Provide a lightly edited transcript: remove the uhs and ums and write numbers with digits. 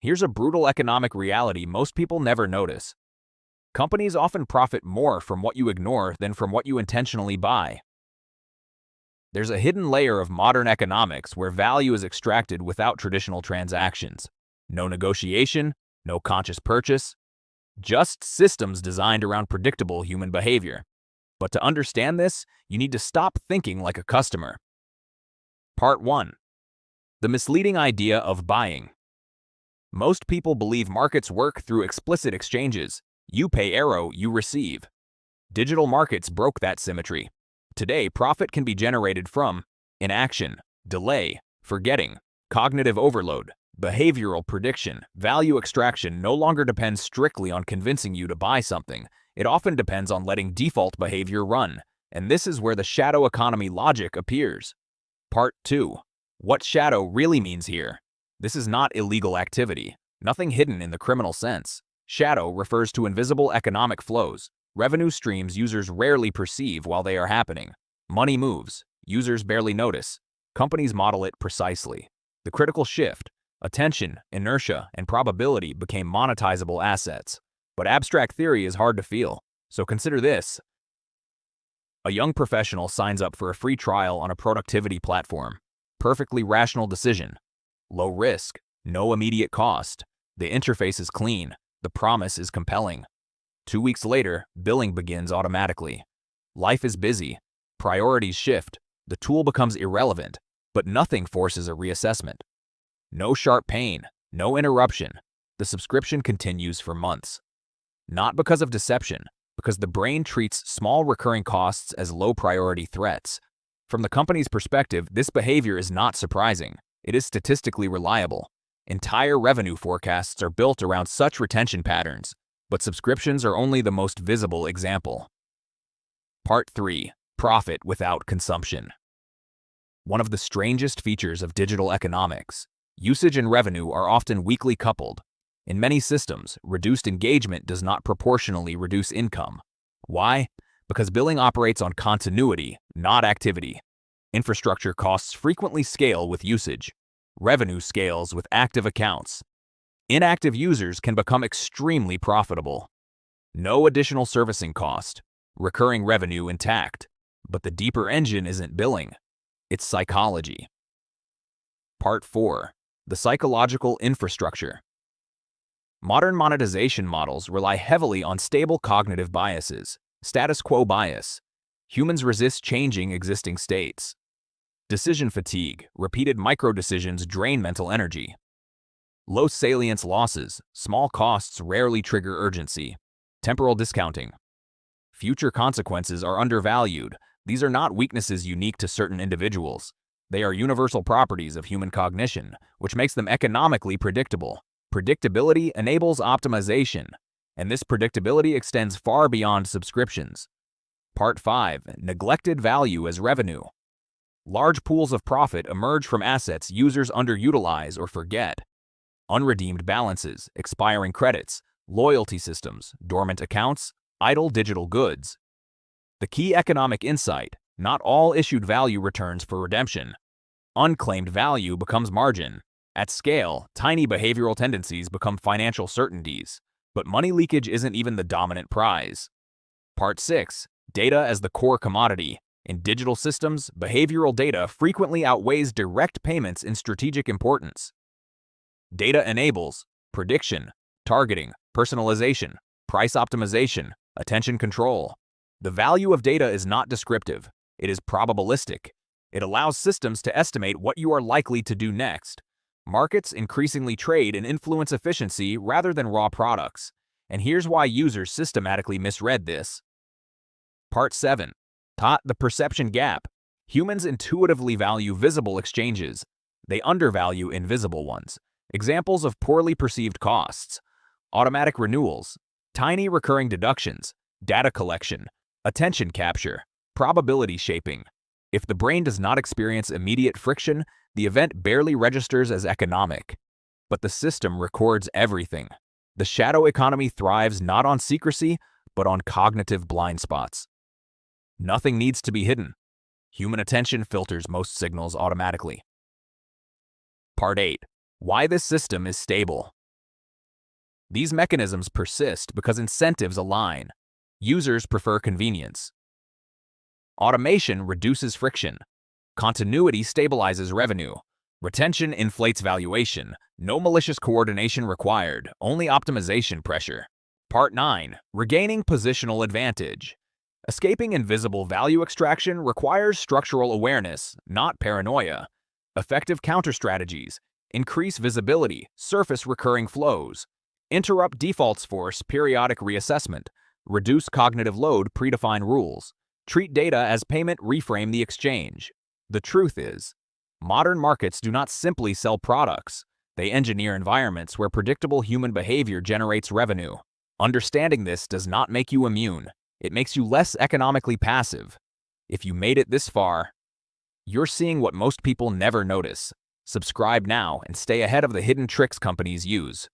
Here's a brutal economic reality most people never notice. Companies often profit more from what you ignore than from what you intentionally buy. There's a hidden layer of modern economics where value is extracted without traditional transactions. No negotiation, no conscious purchase, just systems designed around predictable human behavior. But to understand this, you need to stop thinking like a customer. Part 1. The misleading idea of buying. Most people believe markets work through explicit exchanges. You pay arrow, you receive. Digital markets broke that symmetry. Today, profit can be generated from inaction, delay, forgetting, cognitive overload, behavioral prediction. Value extraction no longer depends strictly on convincing you to buy something. It often depends on letting default behavior run. And this is where the shadow economy logic appears. Part 2. What shadow really means here. This is not illegal activity. Nothing hidden in the criminal sense. Shadow refers to invisible economic flows, revenue streams users rarely perceive while they are happening. Money moves, users barely notice. Companies model it precisely. The critical shift, attention, inertia, and probability became monetizable assets. But abstract theory is hard to feel, so consider this. A young professional signs up for a free trial on a productivity platform. Perfectly rational decision. Low risk, no immediate cost. The interface is clean. The promise is compelling. 2 weeks later, billing begins automatically. Life is busy. Priorities shift. The tool becomes irrelevant, but nothing forces a reassessment. No sharp pain, no interruption. The subscription continues for months. Not because of deception, because the brain treats small recurring costs as low-priority threats. From the company's perspective, this behavior is not surprising. It is statistically reliable. Entire revenue forecasts are built around such retention patterns, but subscriptions are only the most visible example. Part 3. Profit without consumption. One of the strangest features of digital economics, usage and revenue are often weakly coupled. In many systems, reduced engagement does not proportionally reduce income. Why? Because billing operates on continuity, not activity. Infrastructure costs frequently scale with usage. Revenue scales with active accounts. Inactive users can become extremely profitable. No additional servicing cost. Recurring revenue intact. But the deeper engine isn't billing. It's psychology. Part 4. The psychological infrastructure. Modern monetization models rely heavily on stable cognitive biases, status quo bias. Humans resist changing existing states. Decision fatigue, repeated micro-decisions drain mental energy. Low salience losses, small costs rarely trigger urgency. Temporal discounting. Future consequences are undervalued. These are not weaknesses unique to certain individuals. They are universal properties of human cognition, which makes them economically predictable. Predictability enables optimization, and this predictability extends far beyond subscriptions. Part 5. Neglected value as revenue. Large pools of profit emerge from assets users underutilize or forget. Unredeemed balances, expiring credits, loyalty systems, dormant accounts, idle digital goods. The key economic insight: not all issued value returns for redemption. Unclaimed value becomes margin. At scale, tiny behavioral tendencies become financial certainties, but money leakage isn't even the dominant prize. Part 6. Data as the core commodity. In digital systems, behavioral data frequently outweighs direct payments in strategic importance. Data enables prediction, targeting, personalization, price optimization, attention control. The value of data is not descriptive. It is probabilistic. It allows systems to estimate what you are likely to do next. Markets increasingly trade and influence efficiency rather than raw products. And here's why users systematically misread this. Part 7. The perception gap. Humans intuitively value visible exchanges. They undervalue invisible ones. Examples of poorly perceived costs: automatic renewals, tiny recurring deductions, data collection, attention capture, probability shaping. If the brain does not experience immediate friction, the event barely registers as economic. But the system records everything. The shadow economy thrives not on secrecy, but on cognitive blind spots. Nothing needs to be hidden. Human attention filters most signals automatically. Part 8. Why this system is stable. These mechanisms persist because incentives align. Users prefer convenience. Automation reduces friction. Continuity stabilizes revenue. Retention inflates valuation. No malicious coordination required, only optimization pressure. Part 9. Regaining positional advantage. Escaping invisible value extraction requires structural awareness, not paranoia. Effective counter-strategies. Increase visibility, surface recurring flows. Interrupt defaults force periodic reassessment. Reduce cognitive load, predefine rules. Treat data as payment, reframe the exchange. The truth is, modern markets do not simply sell products. They engineer environments where predictable human behavior generates revenue. Understanding this does not make you immune. It makes you less economically passive. If you made it this far, you're seeing what most people never notice. Subscribe now and stay ahead of the hidden tricks companies use.